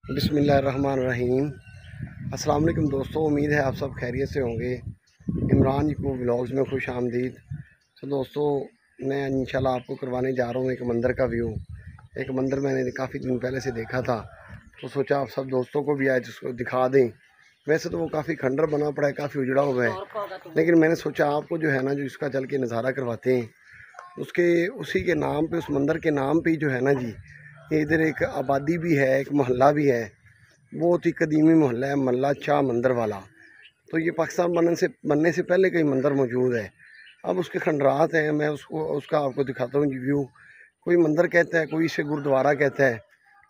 बिस्मिल्लाहिर्रहमानिर्रहीम। अस्सलाम वालेकुम दोस्तों, उम्मीद है आप सब खैरियत से होंगे। इमरान को व्लॉग्स में खुश आमदीद। तो दोस्तों, मैं इंशाल्लाह आपको करवाने जा रहा हूँ एक मंदिर का व्यू। एक मंदिर मैंने काफ़ी दिन पहले से देखा था, तो सोचा आप सब दोस्तों को भी आज उसको दिखा दें। वैसे तो वो काफ़ी खंडर बना पड़ा है, काफ़ी उजड़ा हुआ है, लेकिन मैंने सोचा आपको जो है ना, जो इसका चल के नज़ारा करवाते हैं। उसके उसी के नाम पे, उस मंदिर के नाम पे जो है ना जी, इधर एक आबादी भी है, एक मोहल्ला भी है। बहुत ही कदीमी मोहल्ला है, मल्ला शाह मंदिर वाला। तो ये पाकिस्तान बनने से पहले का ही मंदिर मौजूद है। अब उसके खंडरात हैं, मैं उसका आपको दिखाता हूँ जी व्यू। कोई मंदिर कहता है, कोई इसे गुरुद्वारा कहता है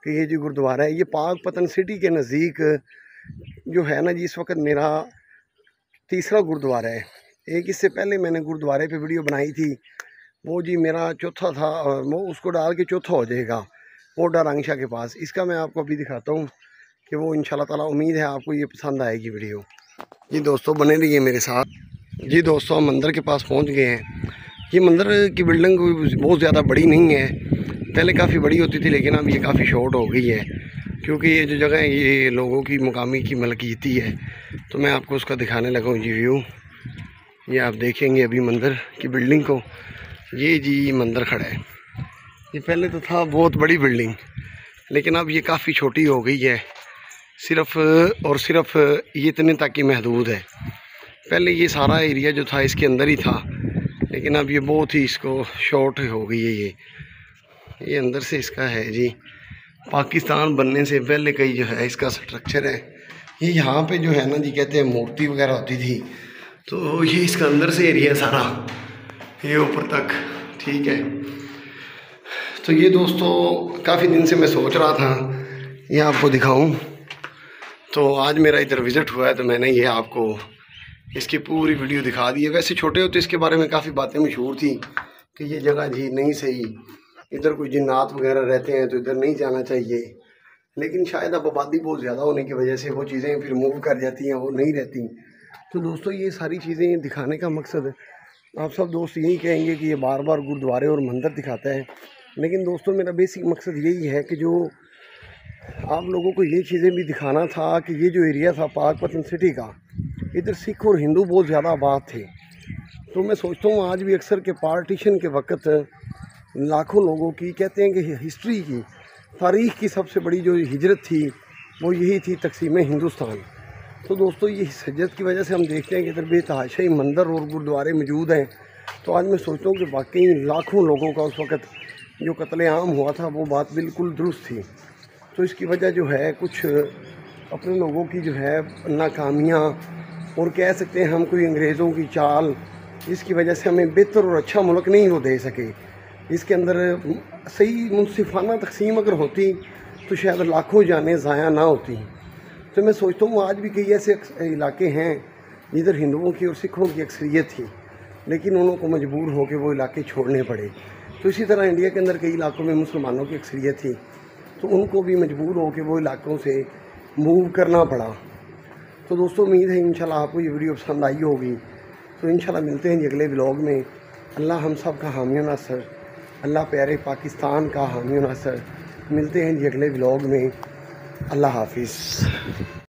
कि ये जी गुरुद्वारा है। ये पाकपतन सिटी के नज़दीक जो है ना जी, इस वक्त मेरा तीसरा गुरुद्वारा है। एक इससे पहले मैंने गुरुद्वारे पे वीडियो बनाई थी, वो जी मेरा चौथा था, और वो उसको डाल के चौथा हो जाएगा, वो डारंगशाह के पास। इसका मैं आपको अभी दिखाता हूँ कि वो इंशाल्लाह ताला, उम्मीद है आपको ये पसंद आएगी वीडियो। जी दोस्तों, बने रहिए मेरे साथ। जी दोस्तों, हम मंदिर के पास पहुँच गए हैं। ये मंदिर की बिल्डिंग बहुत ज़्यादा बड़ी नहीं है, पहले काफ़ी बड़ी होती थी, लेकिन अब ये काफ़ी शॉर्ट हो गई है, क्योंकि ये जो जगह है ये लोगों की मुकामी की मलकीती है। तो मैं आपको उसका दिखाने लगा हूँ जी व्यू। ये आप देखेंगे अभी मंदिर की बिल्डिंग को। ये जी मंदिर खड़ा है। ये पहले तो था बहुत बड़ी बिल्डिंग, लेकिन अब ये काफ़ी छोटी हो गई है। सिर्फ़ और सिर्फ ये इतने तक ही महदूद है। पहले ये सारा एरिया जो था इसके अंदर ही था, लेकिन अब ये बहुत ही इसको शॉर्ट हो गई है। ये अंदर से इसका है जी। पाकिस्तान बनने से पहले का ही जो है इसका स्ट्रक्चर है। ये यहाँ पे जो है ना जी, कहते हैं मूर्ति वगैरह होती थी, तो ये इसका अंदर से एरिया सारा, ये ऊपर तक, ठीक है। तो ये दोस्तों, काफ़ी दिन से मैं सोच रहा था ये आपको दिखाऊं, तो आज मेरा इधर विज़िट हुआ है, तो मैंने ये आपको इसकी पूरी वीडियो दिखा दी है। वैसे छोटे होते इसके बारे में काफ़ी बातें मशहूर थी कि ये जगह जी नहीं सही, इधर कोई जिन्नात वगैरह रहते हैं, तो इधर नहीं जाना चाहिए। लेकिन शायद अब आबादी बहुत ज़्यादा होने की वजह से वो चीज़ें फिर मूव कर जाती हैं, वो नहीं रहती। तो दोस्तों, ये सारी चीज़ें दिखाने का मकसद, आप सब दोस्त यही कहेंगे कि ये बार बार गुरुद्वारे और मंदिर दिखाता है, लेकिन दोस्तों मेरा बेसिक मकसद यही है कि जो आप लोगों को ये चीज़ें भी दिखाना था कि ये जो एरिया था पाकपतन सिटी का, इधर सिख और हिंदू बहुत ज़्यादा आबाद थे। तो मैं सोचता हूँ आज भी अक्सर के पार्टीशन के वक्त लाखों लोगों की, कहते हैं कि हिस्ट्री की, तारीख़ की सबसे बड़ी जो हिजरत थी वो यही थी, तकसीम हिंदुस्तान। तो दोस्तों, ये हिजरत की वजह से हम देखते हैं कि इधर बेतहाशाई मंदिर और गुरुद्वारे मौजूद हैं। तो आज मैं सोचता हूँ कि वाकई लाखों लोगों का उस वक़्त जो कत्लेआम हुआ था वो बात बिल्कुल दुरुस्त थी। तो इसकी वजह जो है कुछ अपने लोगों की जो है नाकामियाँ, और कह सकते हैं हम कोई अंग्रेज़ों की चाल, जिसकी वजह से हमें बेहतर और अच्छा मुल्क नहीं वो दे सके। इसके अंदर सही मुनसिफाना तकसीम अगर होती तो शायद लाखों जानें ज़ाया ना होती। तो मैं सोचता हूँ आज भी कई ऐसे इलाके हैं जिधर हिंदुओं की और सिखों की अक्सरियत थी, लेकिन उन्हों को मजबूर हो के वो इलाके छोड़ने पड़े। तो इसी तरह इंडिया के अंदर कई इलाकों में मुसलमानों की अक्सरियत थी, तो उनको भी मजबूर हो के वो इलाकों से मूव करना पड़ा। तो दोस्तों, उम्मीद है इंशाल्लाह आपको ये वीडियो पसंद आई होगी। तो इंशाल्लाह मिलते हैं अगले व्लॉग में। अल्लाह हम सब का हामी व नासर, अल्लाह प्यारे पाकिस्तान का हामी व नासर। मिलते हैं अगले व्लॉग में। अल्लाह हाफिज़।